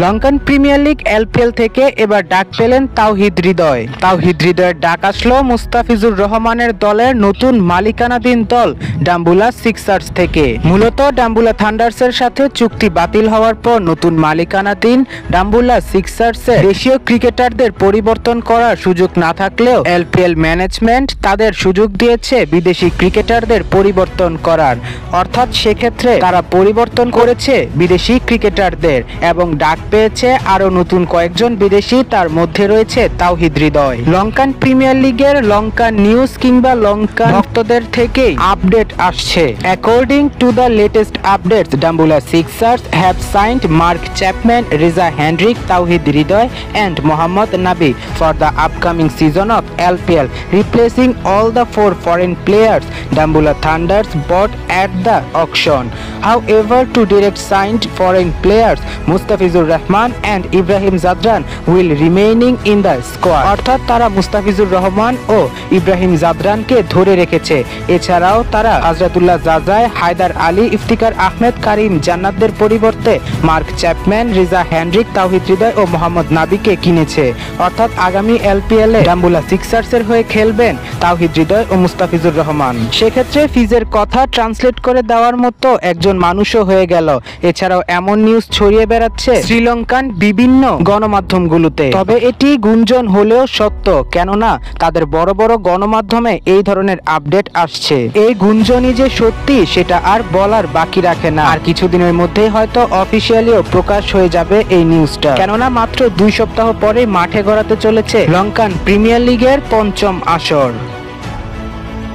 Lankan premier league LPL থেকে এবার ডাক পেলেন তাওহিদ হৃদয়। তাওহিদ হৃদয়ের ডাক আসলো মুস্তাফিজুর রহমানের দলের নতুন মালিকানাধীন দল ডাম্বুলা সিক্সার্স থেকে। মূলত ডাম্বুলা থান্ডার্সের সাথে চুক্তি বাতিল হওয়ার পর নতুন মালিকানাধীন ডাম্বুলা সিক্সার্সে দেশীয় ক্রিকেটারদের পরিবর্তন করার সুযোগ না থাকলেও এলপিএল ম্যানেজমেন্ট তাদের সুযোগ দিয়েছে বিদেশি ক্রিকেটারদের পরিবর্তন করার, অর্থাৎ সেক্ষেত্রে তারা পরিবর্তন করেছে বিদেশি ক্রিকেটারদের এবং ডাক পেয়েছে আরো নতুন কয়েকজন বিদেশি, তার মধ্যে রয়েছে তাওহিদ হৃদয়। লঙ্কান প্রিমিয়ার লিগের লঙ্কান নিউজ কিংবা লঙ্কান ভক্তদের থেকেই আপডেট আসছে। According to the latest updates, Dambulla Sixers have signed Mark Chapman, Reeza Hendricks, Towhid Hridoy and Mohammad Nabi for the upcoming season of LPL, replacing all the 4 foreign players Dambulla Thunders bought at the auction. However, two direct signed foreign players Mustafizur Rahman and Ibrahim Zadran will remaining in the squad. অর্থাৎ তারা মুস্তাফিজুর রহমান ও ইব্রাহিম জাদরানকে ধরে রেখেছে। এছাড়াও তারা হযরতুল্লাহ জাজায়, হায়দার আলী, ইফতিকার আহমেদ, কারিম জান্নাতদের পরিবর্তে mark Chapman, Reeza Hendricks, Towhid হৃদয় ও মোহাম্মদ নাবিকে কিনেছে। অর্থাৎ আগামী এলপিএল এ ডাম্বুলা সিক্সার্সের হয়ে খেলবেন তাওহিদ হৃদয় ও মুস্তাফিজুর রহমান। সেক্ষেত্রে ফিজের কথা ট্রান্সলেট করে দেওয়ার মতো একজন মানুষও হয়ে গেল। এছাড়াও এমন নিউজ ছড়িয়ে বেড়াচ্ছে শ্রীলঙ্কান বিভিন্ন গণমাধ্যমগুলোতে, তবে এটি গুঞ্জন হলেও সত্য, কেননা তাদের বড় বড় গণমাধ্যমে এই ধরনের আপডেট আসছে। এই গুঞ্জনই যে সত্যি সেটা আর বলার বাকি রাখে না। আর কিছুদিনের মধ্যেই হয়তো অফিসিয়ালিও প্রকাশ হয়ে যাবে এই নিউজটা, কেননা মাত্র 2 সপ্তাহ পরে মাঠে গড়াতে চলেছে লঙ্কান প্রিমিয়ার লিগের 5ম আসর।